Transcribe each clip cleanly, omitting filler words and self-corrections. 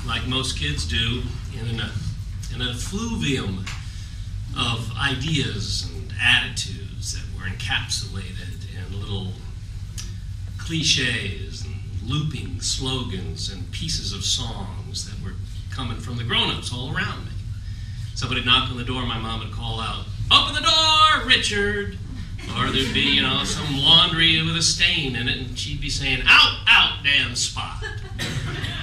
like most kids do, in an effluvium of ideas and attitudes that were encapsulated in little cliches and looping slogans and pieces of songs that were coming from the grown-ups all around me. Somebody would knock on the door, my mom would call out, "Open the door, Richard!" Or there'd be, some laundry with a stain in it, and she'd be saying, "Out, out, damn spot."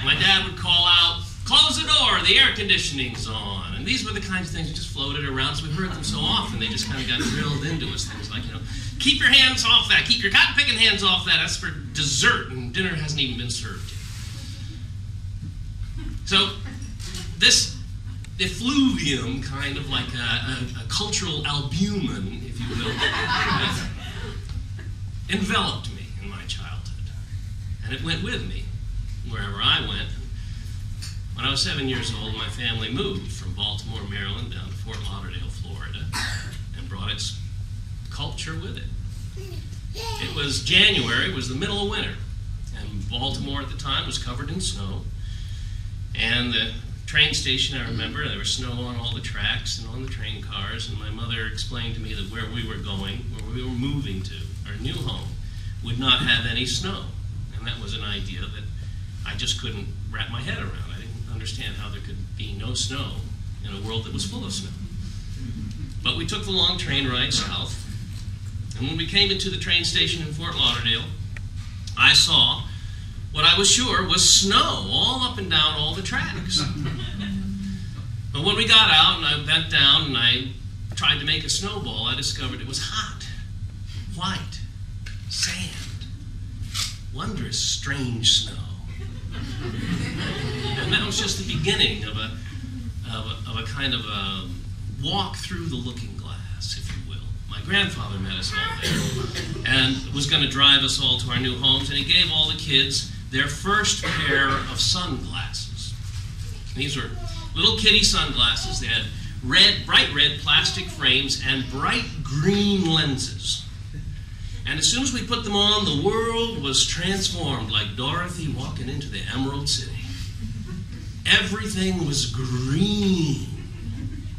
My dad would call out, "Close the door, the air conditioning's on." And these were the kinds of things that just floated around, so we heard them so often, they just kind of got drilled into us. Things like, "Keep your hands off that, keep your cotton picking hands off that, that's for dessert, and dinner hasn't even been served yet." So this effluvium, kind of like a cultural albumin, if you will, enveloped me in my childhood. And it went with me wherever I went. When I was 7 years old, my family moved from Baltimore, Maryland, down to Fort Lauderdale, Florida, and brought its culture with it. It was January, it was the middle of winter, and Baltimore at the time was covered in snow. And the train station, I remember, there was snow on all the tracks and on the train cars, and my mother explained to me that where we were going, where we were moving to, our new home, would not have any snow. And that was an idea that I just couldn't wrap my head around. I didn't understand how there could be no snow in a world that was full of snow. But we took the long train ride south, and when we came into the train station in Fort Lauderdale, I saw what I was sure was snow all up and down all the tracks. But when we got out and I bent down and I tried to make a snowball, I discovered it was hot, white, sand, wondrous, strange snow. And that was just the beginning of a kind of a walk through the looking glass, if you will. My grandfather met us all there and was going to drive us all to our new homes, and he gave all the kids their first pair of sunglasses. These were little kitty sunglasses. They had bright red plastic frames and bright green lenses. And as soon as we put them on, the world was transformed like Dorothy walking into the Emerald City. Everything was green.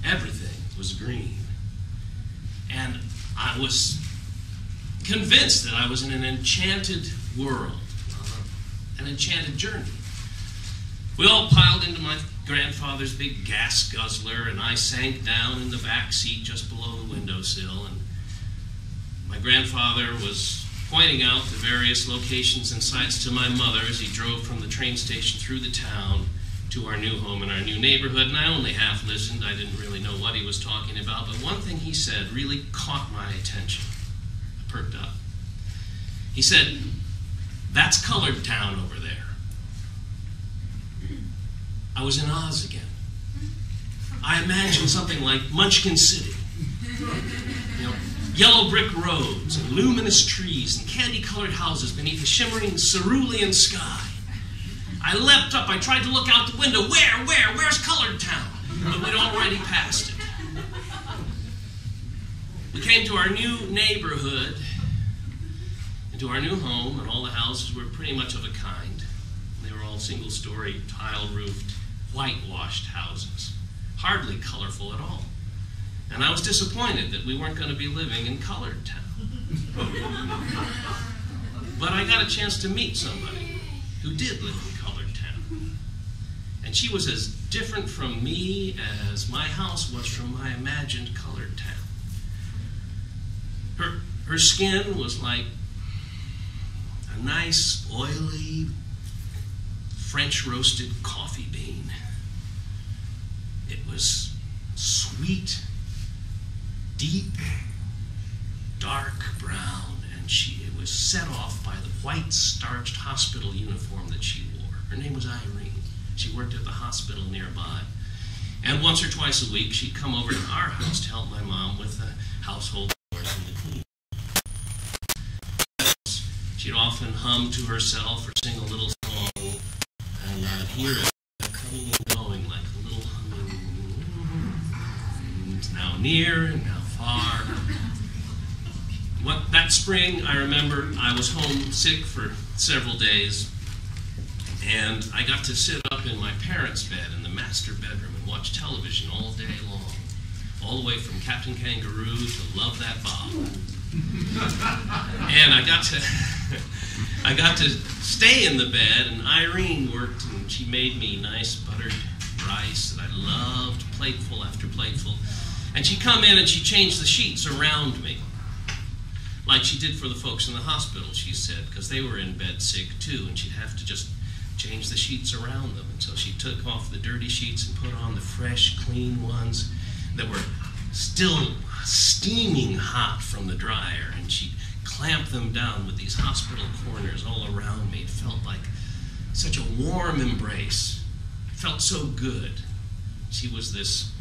Everything was green. And I was convinced that I was in an enchanted world, an enchanted journey. We all piled into my grandfather's big gas guzzler, and I sank down in the back seat just below the windowsill, and my grandfather was pointing out the various locations and sites to my mother as he drove from the train station through the town to our new home and our new neighborhood, and I only half listened. I didn't really know what he was talking about, but one thing he said really caught my attention. I perked up. He said, "That's Colored Town over there." I was in Oz again. I imagined something like Munchkin City. Yellow brick roads and luminous trees and candy-colored houses beneath a shimmering cerulean sky. I leapt up. I tried to look out the window. Where's Colored Town? But we'd already passed it. We came to our new neighborhood, into our new home, and all the houses were pretty much of a kind. They were all single-story, tile-roofed, whitewashed houses, hardly colorful at all. And I was disappointed that we weren't going to be living in Colored Town. But I got a chance to meet somebody who did live in Colored Town. And she was as different from me as my house was from my imagined Colored Town. Her skin was like a nice, oily, French roasted coffee bean. It was sweet, deep, dark brown, and it was set off by the white starched hospital uniform that she wore. Her name was Irene. She worked at the hospital nearby. And once or twice a week, she'd come over to our house to help my mom with the household chores and the cleaning. She'd often hum to herself or sing a little song, and I'd hear it coming and going like a little humming. It's now near and now far. That spring, I remember I was home sick for several days, And I got to sit up in my parents' bed in the master bedroom and watch television all day long, all the way from Captain Kangaroo to Love That Bob. And I got to stay in the bed, and Irene worked, and she made me nice buttered rice that I loved, plateful after plateful. And she'd come in and she'd change the sheets around me, like she did for the folks in the hospital, she said, because they were in bed sick too, and she'd have to just change the sheets around them. And so she took off the dirty sheets and put on the fresh, clean ones that were still steaming hot from the dryer, and she'd clamp them down with these hospital corners all around me. It felt like such a warm embrace. It felt so good. She was this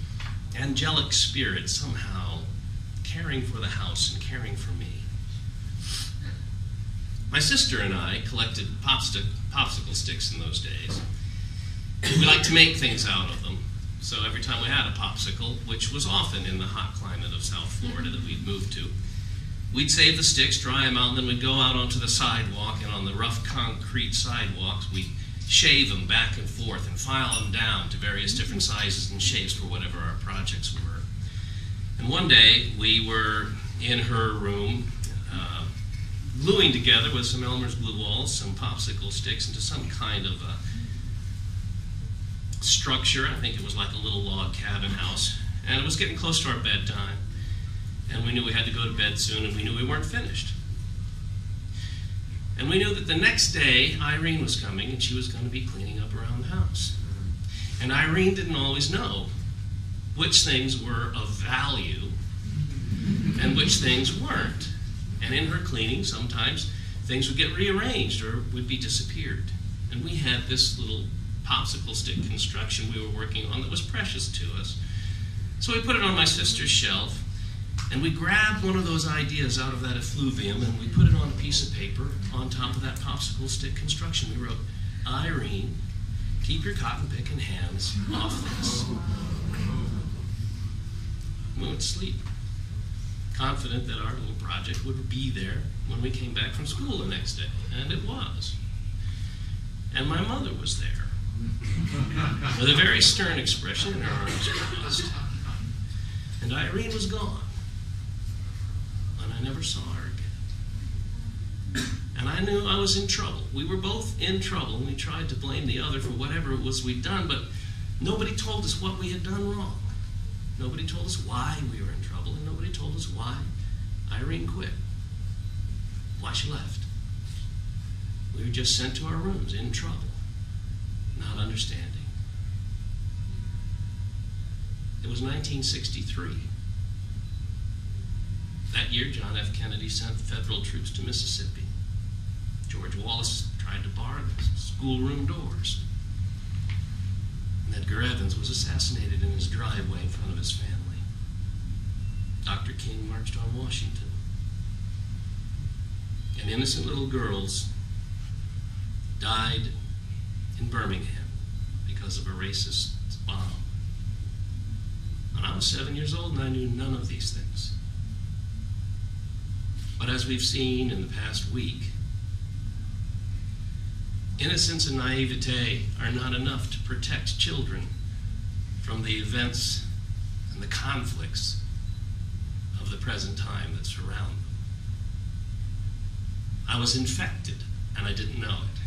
angelic spirit somehow caring for the house and caring for me. My sister and I collected popsicle sticks in those days. We liked to make things out of them. So every time we had a popsicle, which was often in the hot climate of South Florida that we'd moved to, we'd save the sticks, dry them out, and then we'd go out onto the sidewalk, and on the rough concrete sidewalks, we'd shave them back and forth and file them down to various different sizes and shapes for whatever our projects were. And one day, we were in her room, gluing together with some Elmer's glue walls, some popsicle sticks into some kind of a structure. I think it was like a little log cabin house. And it was getting close to our bedtime. And we knew we had to go to bed soon, and we knew we weren't finished. And we knew that the next day, Irene was coming, and she was going to be cleaning up around the house. And Irene didn't always know which things were of value and which things weren't. And in her cleaning, sometimes things would get rearranged or would be disappeared. And we had this little popsicle stick construction we were working on that was precious to us. So we put it on my sister's shelf, and we grabbed one of those ideas out of that effluvium, and we put it on a piece of paper on top of that popsicle stick construction. We wrote, "Irene, keep your cotton picking hands off this." We went to sleep, confident that our little project would be there when we came back from school the next day. And it was. And my mother was there, with a very stern expression and her arms crossed. And Irene was gone. And I never saw her again. And I knew I was in trouble. We were both in trouble, and we tried to blame the other for whatever it was we'd done, but nobody told us what we had done wrong. Nobody told us why we were in trouble, and nobody told us why Irene quit, why she left. We were just sent to our rooms in trouble, not understanding. It was 1963. That year, John F. Kennedy sent federal troops to Mississippi. George Wallace tried to bar the schoolroom doors. And Edgar Evans was assassinated in his driveway in front of his family. Dr. King marched on Washington. And innocent little girls died in Birmingham because of a racist bomb. And I was 7 years old, and I knew none of these things. But as we've seen in the past week, innocence and naivete are not enough to protect children from the events and the conflicts of the present time that surround them. I was infected, and I didn't know it.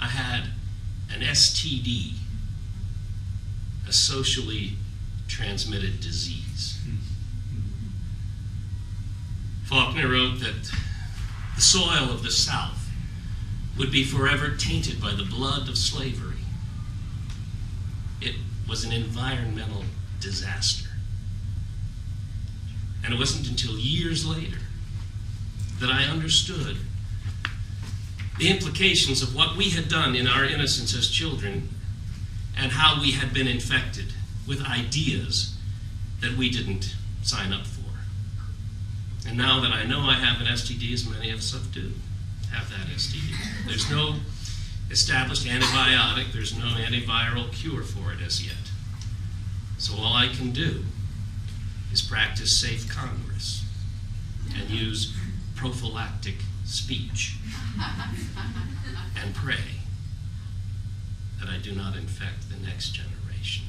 I had an STD, a socially transmitted disease. Faulkner wrote that the soil of the South would be forever tainted by the blood of slavery. It was an environmental disaster. And it wasn't until years later that I understood the implications of what we had done in our innocence as children and how we had been infected with ideas that we didn't sign up for. And now that I know I have an STD, as many of us do have that STD, there's no established antibiotic, there's no antiviral cure for it as yet. So all I can do is practice safe Congress and use prophylactic speech and pray that I do not infect the next generation.